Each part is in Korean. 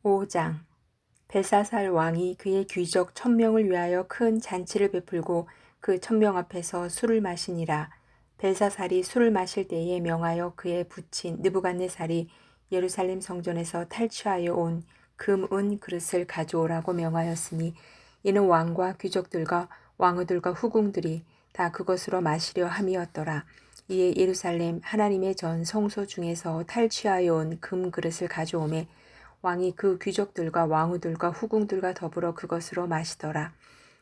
5장 벨사살 왕이 그의 귀족 1000명을 위하여 큰 잔치를 베풀고 그 1000명 앞에서 술을 마시니라. 벨사살이 술을 마실 때에 명하여 그의 부친 느부갓네살이 예루살렘 성전에서 탈취하여 온 금, 은 그릇을 가져오라고 명하였으니 이는 왕과 귀족들과 왕후들과 후궁들이 다 그것으로 마시려 함이었더라. 이에 예루살렘 하나님의 전 성소 중에서 탈취하여 온 금 그릇을 가져오매 왕이 그 귀족들과 왕후들과 후궁들과 더불어 그것으로 마시더라.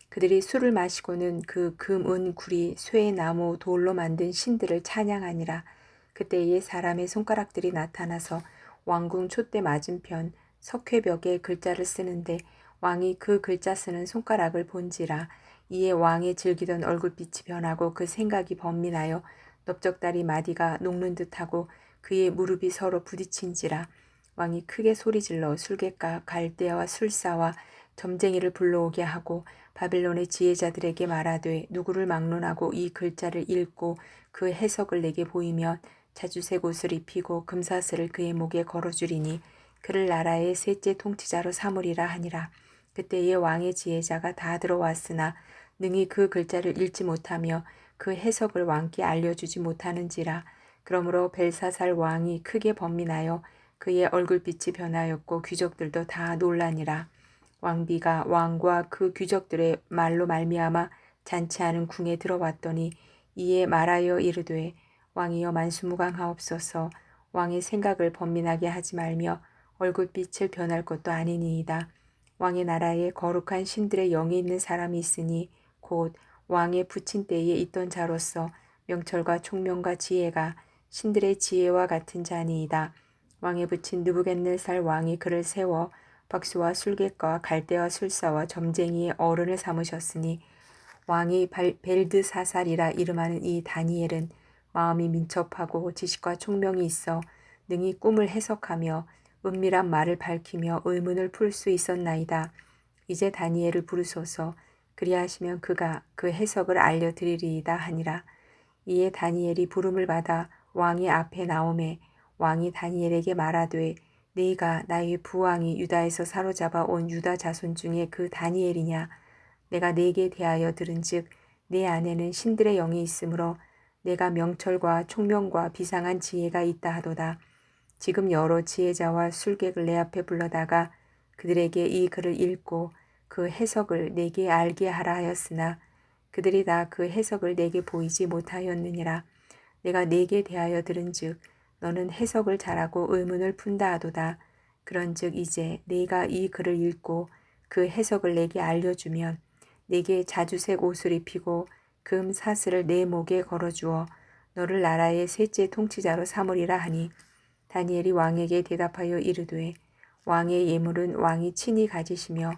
그들이 술을 마시고는 그 금, 은, 구리, 쇠, 나무, 돌로 만든 신들을 찬양하니라. 그때에 사람의 손가락들이 나타나서 왕궁 촛대 맞은편 석회벽에 글자를 쓰는데 왕이 그 글자 쓰는 손가락을 본지라. 이에 왕의 즐기던 얼굴빛이 변하고 그 생각이 번민하여 넓적다리 마디가 녹는 듯하고 그의 무릎이 서로 부딪힌지라. 왕이 크게 소리질러 술객과 갈대아와 술사와 점쟁이를 불러오게 하고 바벨론의 지혜자들에게 말하되 누구를 막론하고 이 글자를 읽고 그 해석을 내게 보이면 자주색 옷을 입히고 금사슬을 그의 목에 걸어주리니 그를 나라의 셋째 통치자로 삼으리라 하니라. 그때의 왕의 지혜자가 다 들어왔으나 능히 그 글자를 읽지 못하며 그 해석을 왕께 알려주지 못하는지라. 그러므로 벨사살 왕이 크게 번민하여 그의 얼굴빛이 변하였고 귀족들도 다 놀라니라. 왕비가 왕과 그 귀족들의 말로 말미암아 잔치하는 궁에 들어왔더니 이에 말하여 이르되 왕이여 만수무강하옵소서. 왕의 생각을 번민하게 하지 말며 얼굴빛을 변할 것도 아니니이다. 왕의 나라에 거룩한 신들의 영이 있는 사람이 있으니 곧 왕의 부친 때에 있던 자로서 명철과 총명과 지혜가 신들의 지혜와 같은 자니이다. 왕의 부친 느부갓네살 왕이 그를 세워 박수와 술객과 갈대와 술사와 점쟁이의 어른을 삼으셨으니 왕이 벨드사살이라 이름하는 이 다니엘은 마음이 민첩하고 지식과 총명이 있어 능히 꿈을 해석하며 은밀한 말을 밝히며 의문을 풀 수 있었나이다. 이제 다니엘을 부르소서. 그리하시면 그가 그 해석을 알려드리리이다 하니라. 이에 다니엘이 부름을 받아 왕의 앞에 나오매 왕이 다니엘에게 말하되 네가 나의 부왕이 유다에서 사로잡아 온 유다 자손 중에 그 다니엘이냐. 내가 네게 대하여 들은즉 네 안에는 신들의 영이 있으므로 내가 명철과 총명과 비상한 지혜가 있다 하도다. 지금 여러 지혜자와 술객을 내 앞에 불러다가 그들에게 이 글을 읽고 그 해석을 내게 알게 하라 하였으나 그들이 다 그 해석을 내게 보이지 못하였느니라. 내가 네게 대하여 들은즉 너는 해석을 잘하고 의문을 푼다 하도다. 그런즉 이제 네가 이 글을 읽고 그 해석을 내게 알려주면 네게 자주색 옷을 입히고 금 사슬을 내 목에 걸어주어 너를 나라의 셋째 통치자로 삼으리라 하니 다니엘이 왕에게 대답하여 이르되 왕의 예물은 왕이 친히 가지시며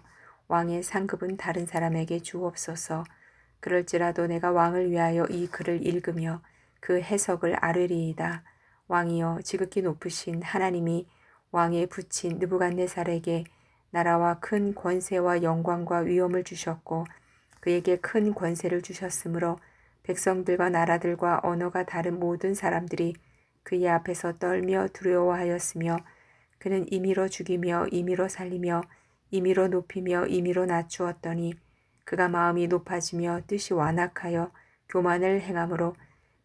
왕의 상급은 다른 사람에게 주옵소서. 그럴지라도 내가 왕을 위하여 이 글을 읽으며 그 해석을 아뢰리이다. 왕이여 지극히 높으신 하나님이 왕의 부친 느부갓네살에게 나라와 큰 권세와 영광과 위엄을 주셨고 그에게 큰 권세를 주셨으므로 백성들과 나라들과 언어가 다른 모든 사람들이 그의 앞에서 떨며 두려워하였으며 그는 임의로 죽이며 임의로 살리며 임의로 높이며 임의로 낮추었더니 그가 마음이 높아지며 뜻이 완악하여 교만을 행함으로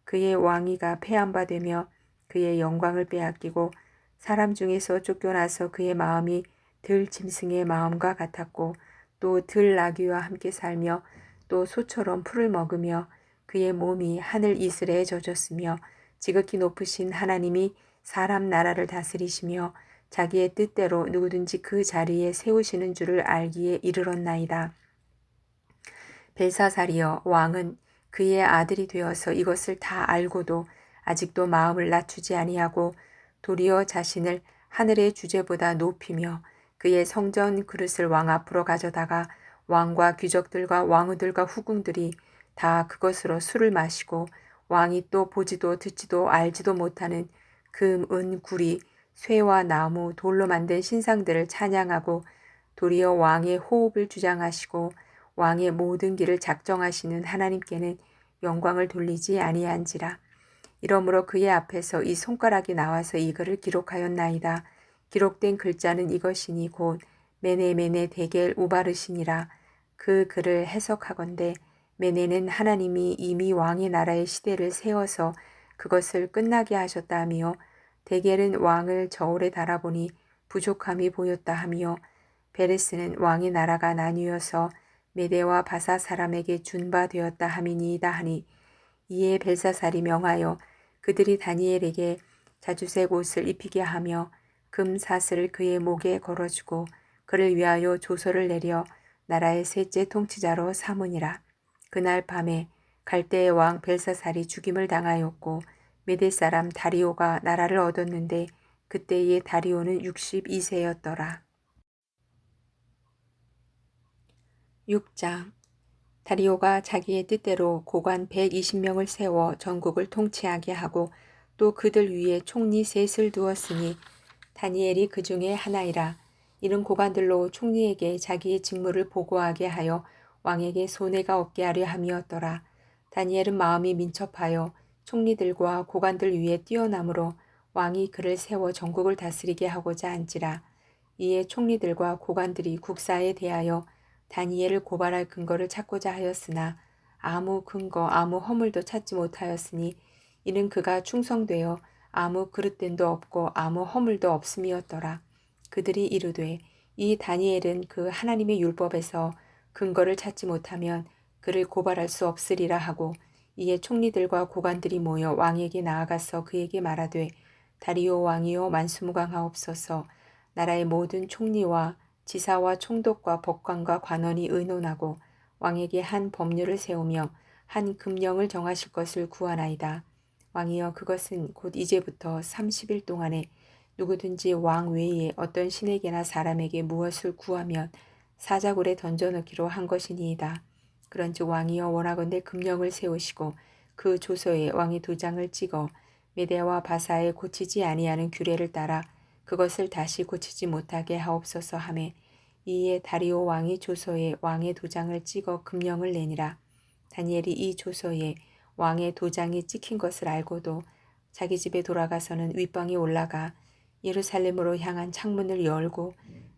그의 왕위가 패한 바 되며 그의 영광을 빼앗기고 사람 중에서 쫓겨나서 그의 마음이 들 짐승의 마음과 같았고 또 들 나귀와 함께 살며 또 소처럼 풀을 먹으며 그의 몸이 하늘 이슬에 젖었으며 지극히 높으신 하나님이 사람 나라를 다스리시며 자기의 뜻대로 누구든지 그 자리에 세우시는 줄을 알기에 이르렀나이다. 벨사살이여 왕은 그의 아들이 되어서 이것을 다 알고도 아직도 마음을 낮추지 아니하고 도리어 자신을 하늘의 주제보다 높이며 그의 성전 그릇을 왕 앞으로 가져다가 왕과 귀족들과 왕후들과 후궁들이 다 그것으로 술을 마시고 왕이 또 보지도 듣지도 알지도 못하는 금, 은, 구리, 쇠와 나무, 돌로 만든 신상들을 찬양하고 도리어 왕의 호흡을 주장하시고 왕의 모든 길을 작정하시는 하나님께는 영광을 돌리지 아니한지라. 이러므로 그의 앞에서 이 손가락이 나와서 이 글을 기록하였나이다. 기록된 글자는 이것이니 곧 메네 데겔 우바르시니라. 그 글을 해석하건대 메네는 하나님이 이미 왕의 나라의 시대를 세워서 그것을 끝나게 하셨다 하며, 데겔은 왕을 저울에 달아보니 부족함이 보였다 하며, 베레스는 왕의 나라가 나뉘어서 메대와 바사 사람에게 준 바 되었다 함이니이다 하니, 이에 벨사살이 명하여 그들이 다니엘에게 자주색 옷을 입히게 하며 금 사슬을 그의 목에 걸어주고 그를 위하여 조서를 내려 나라의 셋째 통치자로 삼으니라. 그날 밤에 갈대의 왕 벨사살이 죽임을 당하였고 메대 사람 다리오가 나라를 얻었는데 그때의 다리오는 62세였더라. 6장. 다리오가 자기의 뜻대로 고관 120명을 세워 전국을 통치하게 하고 또 그들 위에 총리 셋을 두었으니 다니엘이 그 중에 하나이라. 이런 고관들로 총리에게 자기의 직무를 보고하게 하여 왕에게 손해가 없게 하려 함이었더라. 다니엘은 마음이 민첩하여 총리들과 고관들 위에 뛰어나므로 왕이 그를 세워 전국을 다스리게 하고자 한지라. 이에 총리들과 고관들이 국사에 대하여 다니엘을 고발할 근거를 찾고자 하였으나 아무 근거 아무 허물도 찾지 못하였으니 이는 그가 충성되어 아무 그릇됨도 없고 아무 허물도 없음이었더라. 그들이 이르되 이 다니엘은 그 하나님의 율법에서 근거를 찾지 못하면 그를 고발할 수 없으리라 하고, 이에 총리들과 고관들이 모여 왕에게 나아가서 그에게 말하되 다리오 왕이여 만수무강하옵소서. 나라의 모든 총리와 지사와 총독과 법관과 관원이 의논하고 왕에게 한 법률을 세우며 한 금령을 정하실 것을 구하나이다. 왕이여 그것은 곧 이제부터 30일 동안에 누구든지 왕 외에 어떤 신에게나 사람에게 무엇을 구하면 사자굴에 던져넣기로 한 것이니이다. 그런즉 왕이여 원하건대 금령을 세우시고 그 조서에 왕의 도장을 찍어 메대와 바사에 고치지 아니하는 규례를 따라 그것을 다시 고치지 못하게 하옵소서 하매, 이에 다리오 왕이 조서에 왕의 도장을 찍어 금령을 내니라. 다니엘이 이 조서에 왕의 도장이 찍힌 것을 알고도 자기 집에 돌아가서는 윗방에 올라가 예루살렘으로 향한 창문을 열고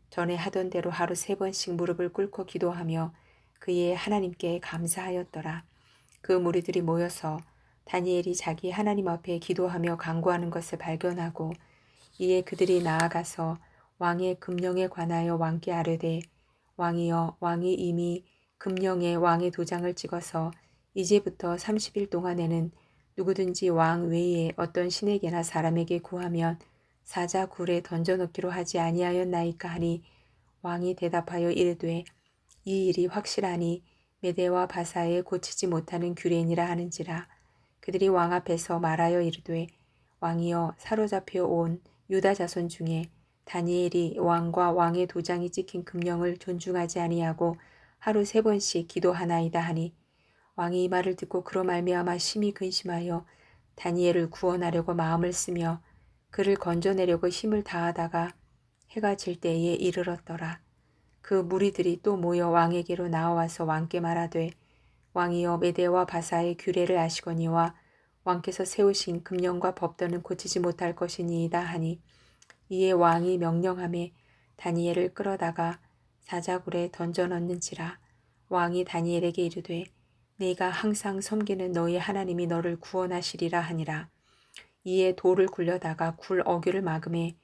전에 하던 대로 하루 3번씩 무릎을 꿇고 기도하며 그의 하나님께 감사하였더라. 그 무리들이 모여서 다니엘이 자기 하나님 앞에 기도하며 간구하는 것을 발견하고, 이에 그들이 나아가서 왕의 금령에 관하여 왕께 아뢰되 왕이여 왕이 이미 금령에 왕의 도장을 찍어서 이제부터 30일 동안에는 누구든지 왕 외에 어떤 신에게나 사람에게 구하면 사자굴에 던져넣기로 하지 아니하였나이까 하니, 왕이 대답하여 이르되 이 일이 확실하니 메대와 바사에 고치지 못하는 규례니라 하는지라. 그들이 왕 앞에서 말하여 이르되 왕이여 사로잡혀 온 유다 자손 중에 다니엘이 왕과 왕의 도장이 찍힌 금령을 존중하지 아니하고 하루 3번씩 기도하나이다 하니, 왕이 이 말을 듣고 그로 말미암아 심히 근심하여 다니엘을 구원하려고 마음을 쓰며 그를 건져내려고 힘을 다하다가 해가 질 때에 이르렀더라. 그 무리들이 또 모여 왕에게로 나와서 왕께 말하되 왕이여 메대와 바사의 규례를 아시거니와 왕께서 세우신 금령과 법도는 고치지 못할 것이니이다 하니, 이에 왕이 명령하매 다니엘을 끌어다가 사자굴에 던져넣는지라. 왕이 다니엘에게 이르되 네가 항상 섬기는 너희 하나님이 너를 구원하시리라 하니라. 이에 돌을 굴려다가 굴 어귀를 막음에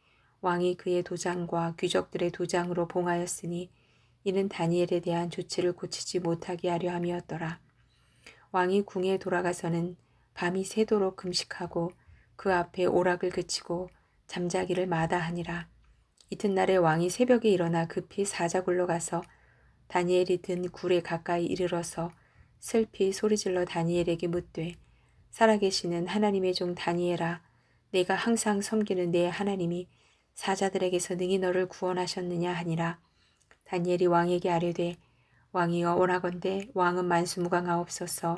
왕이 그의 도장과 귀족들의 도장으로 봉하였으니 이는 다니엘에 대한 조치를 고치지 못하게 하려 함이었더라. 왕이 궁에 돌아가서는 밤이 새도록 금식하고 그 앞에 오락을 그치고 잠자기를 마다하니라. 이튿날에 왕이 새벽에 일어나 급히 사자굴로 가서 다니엘이 든 굴에 가까이 이르러서 슬피 소리질러 다니엘에게 묻되 살아계시는 하나님의 종 다니엘아, 내가 항상 섬기는 내 하나님이 사자들에게서 능히 너를 구원하셨느냐 하니라. 다니엘이 왕에게 아뢰되 왕이여 원하건대 왕은 만수무강하옵소서.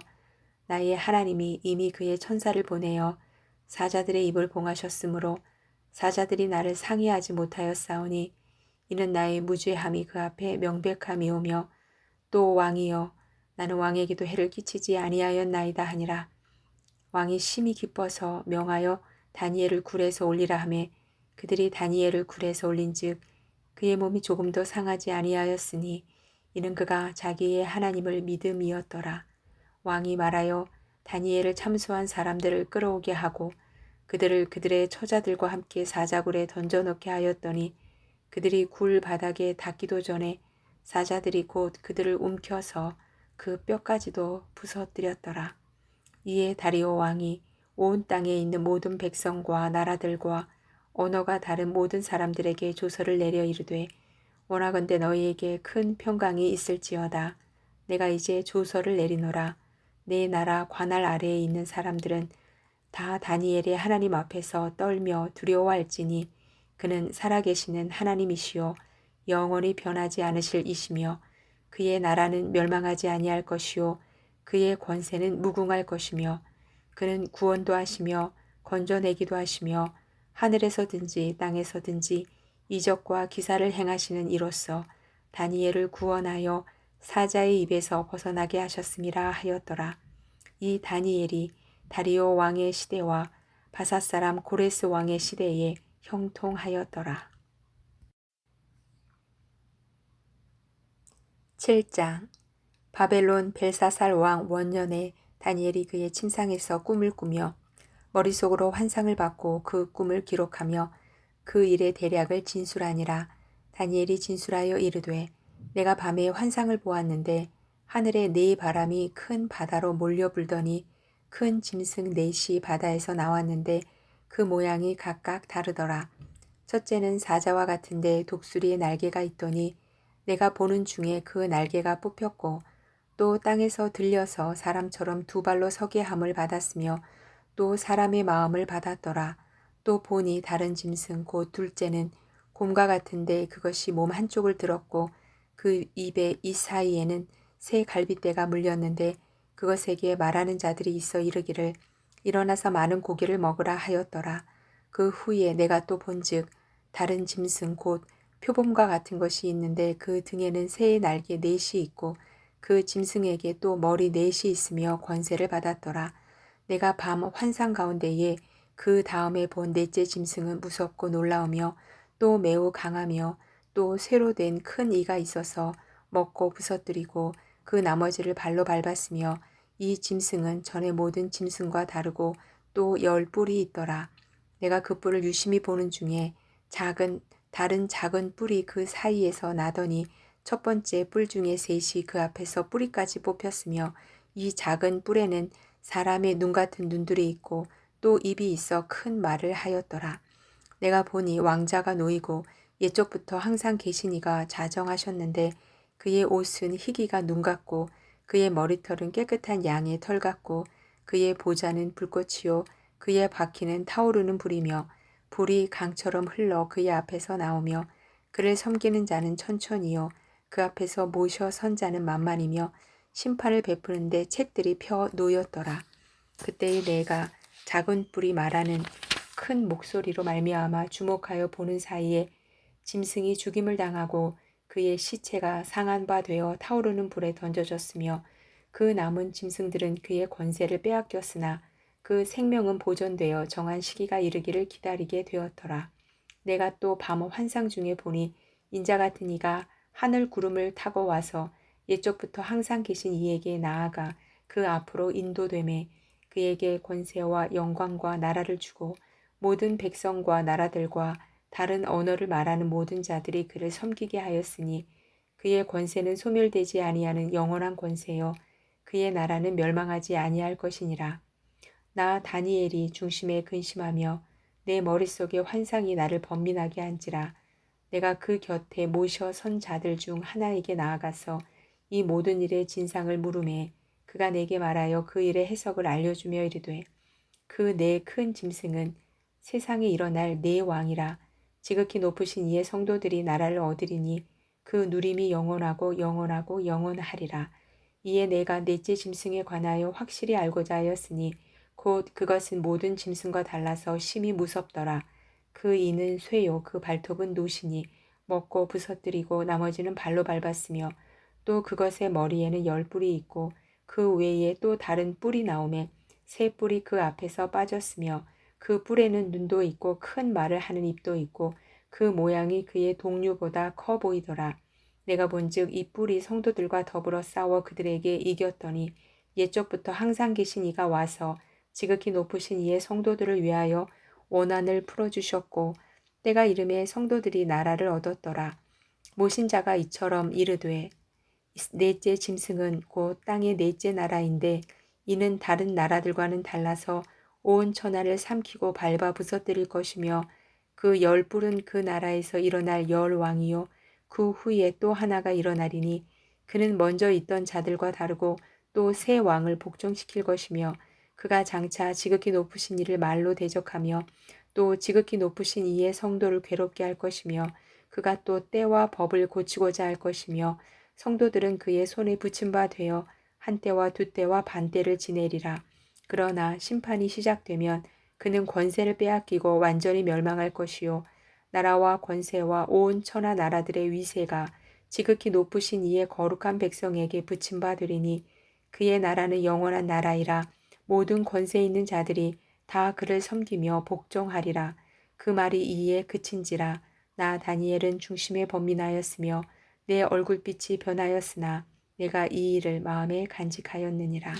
나의 하나님이 이미 그의 천사를 보내어 사자들의 입을 봉하셨으므로 사자들이 나를 상해하지 못하였사오니 이는 나의 무죄함이 그 앞에 명백함이오며, 또 왕이여 나는 왕에게도 해를 끼치지 아니하였나이다 하니라. 왕이 심히 기뻐서 명하여 다니엘을 굴에서 올리라 하매 그들이 다니엘을 굴에서 올린즉 그의 몸이 조금도 상하지 아니하였으니 이는 그가 자기의 하나님을 믿음이었더라. 왕이 말하여 다니엘을 참소한 사람들을 끌어오게 하고 그들을 그들의 처자들과 함께 사자굴에 던져넣게 하였더니 그들이 굴 바닥에 닿기도 전에 사자들이 곧 그들을 움켜서 그 뼈까지도 부서뜨렸더라. 이에 다리오 왕이 온 땅에 있는 모든 백성과 나라들과 언어가 다른 모든 사람들에게 조서를 내려 이르되 원하건대 너희에게 큰 평강이 있을지어다. 내가 이제 조서를 내리노라. 내 나라 관할 아래에 있는 사람들은 다 다니엘의 하나님 앞에서 떨며 두려워할지니 그는 살아계시는 하나님이시요 영원히 변하지 않으실 이시며 그의 나라는 멸망하지 아니할 것이요 그의 권세는 무궁할 것이며 그는 구원도 하시며 건져내기도 하시며 하늘에서든지 땅에서든지 이적과 기사를 행하시는 이로써 다니엘을 구원하여 사자의 입에서 벗어나게 하셨음이라 하였더라. 이 다니엘이 다리오 왕의 시대와 바사 사람 고레스 왕의 시대에 형통하였더라. 7장 바벨론 벨사살 왕 원년에 다니엘이 그의 침상에서 꿈을 꾸며 머릿속으로 환상을 받고 그 꿈을 기록하며 그 일의 대략을 진술하니라. 다니엘이 진술하여 이르되 내가 밤에 환상을 보았는데 하늘에 네 바람이 큰 바다로 몰려 불더니 큰 짐승 넷이 바다에서 나왔는데 그 모양이 각각 다르더라. 첫째는 사자와 같은데 독수리의 날개가 있더니 내가 보는 중에 그 날개가 뽑혔고 또 땅에서 들려서 사람처럼 두 발로 서게 함을 받았으며 또 사람의 마음을 받았더라. 또 보니 다른 짐승 곧 둘째는 곰과 같은데 그것이 몸 한쪽을 들었고 그 입의 이 사이에는 새 갈빗대가 물렸는데 그것에게 말하는 자들이 있어 이르기를 일어나서 많은 고기를 먹으라 하였더라. 그 후에 내가 또 본즉 다른 짐승 곧 표범과 같은 것이 있는데 그 등에는 새의 날개 넷이 있고 그 짐승에게 또 머리 넷이 있으며 권세를 받았더라. 내가 밤 환상 가운데에 그 다음에 본 넷째 짐승은 무섭고 놀라우며 또 매우 강하며 또 쇠로 된 큰 이가 있어서 먹고 부서뜨리고 그 나머지를 발로 밟았으며 이 짐승은 전의 모든 짐승과 다르고 또 10뿔이 있더라. 내가 그 뿔을 유심히 보는 중에 다른 작은 뿔이 그 사이에서 나더니 첫 번째 뿔 중에 셋이 그 앞에서 뿌리까지 뽑혔으며 이 작은 뿔에는 사람의 눈 같은 눈들이 있고 또 입이 있어 큰 말을 하였더라. 내가 보니 왕자가 놓이고 옛적부터 항상 계시니가 자정하셨는데 그의 옷은 희기가 눈 같고 그의 머리털은 깨끗한 양의 털 같고 그의 보좌는 불꽃이요 그의 바퀴는 타오르는 불이며 불이 강처럼 흘러 그의 앞에서 나오며 그를 섬기는 자는 천천히요 그 앞에서 모셔 선 자는 만만이며 심판을 베푸는데 책들이 펴 놓였더라. 그때에 내가 작은 뿔이 말하는 큰 목소리로 말미암아 주목하여 보는 사이에 짐승이 죽임을 당하고 그의 시체가 상한 바 되어 타오르는 불에 던져졌으며 그 남은 짐승들은 그의 권세를 빼앗겼으나 그 생명은 보존되어 정한 시기가 이르기를 기다리게 되었더라. 내가 또 밤 환상 중에 보니 인자 같은 이가 하늘 구름을 타고 와서 옛적부터 항상 계신 이에게 나아가 그 앞으로 인도되매 그에게 권세와 영광과 나라를 주고 모든 백성과 나라들과 다른 언어를 말하는 모든 자들이 그를 섬기게 하였으니 그의 권세는 소멸되지 아니하는 영원한 권세요 그의 나라는 멸망하지 아니할 것이니라. 나 다니엘이 중심에 근심하며 내 머릿속에 환상이 나를 번민하게 한지라. 내가 그 곁에 모셔 선 자들 중 하나에게 나아가서 이 모든 일의 진상을 물으매 그가 내게 말하여 그 일의 해석을 알려주며 이르되 그 네 큰 짐승은 세상에 일어날 네 왕이라. 지극히 높으신 이의 성도들이 나라를 얻으리니 그 누림이 영원하고 영원하고 영원하리라. 이에 내가 넷째 짐승에 관하여 확실히 알고자 하였으니 곧 그것은 모든 짐승과 달라서 심히 무섭더라. 그 이는 쇠요 그 발톱은 노시니 먹고 부서뜨리고 나머지는 발로 밟았으며 또 그것의 머리에는 10뿔이 있고 그 외에 또 다른 뿔이 나오매 세 뿔이 그 앞에서 빠졌으며 그 뿔에는 눈도 있고 큰 말을 하는 입도 있고 그 모양이 그의 동류보다 커 보이더라. 내가 본즉 이 뿔이 성도들과 더불어 싸워 그들에게 이겼더니 옛적부터 항상 계신 이가 와서 지극히 높으신 이의 성도들을 위하여 원한을 풀어주셨고 때가 이름에 성도들이 나라를 얻었더라. 모신 자가 이처럼 이르되 넷째 짐승은 곧 땅의 넷째 나라인데 이는 다른 나라들과는 달라서 온 천하를 삼키고 밟아 부서뜨릴 것이며 그 열 뿔은 그 나라에서 일어날 열 왕이요 그 후에 또 하나가 일어나리니 그는 먼저 있던 자들과 다르고 또 새 왕을 복종시킬 것이며 그가 장차 지극히 높으신 이를 말로 대적하며 또 지극히 높으신 이의 성도를 괴롭게 할 것이며 그가 또 때와 법을 고치고자 할 것이며 성도들은 그의 손에 붙임 바 되어 한 때와 두 때와 반 때를 지내리라. 그러나 심판이 시작되면 그는 권세를 빼앗기고 완전히 멸망할 것이요 나라와 권세와 온 천하 나라들의 위세가 지극히 높으신 이의 거룩한 백성에게 붙임 바 되리니 그의 나라는 영원한 나라이라. 모든 권세 있는 자들이 다 그를 섬기며 복종하리라. 그 말이 이에 그친지라. 나 다니엘은 중심에 번민하였으며 내 얼굴빛이 변하였으나 내가 이 일을 마음에 간직하였느니라.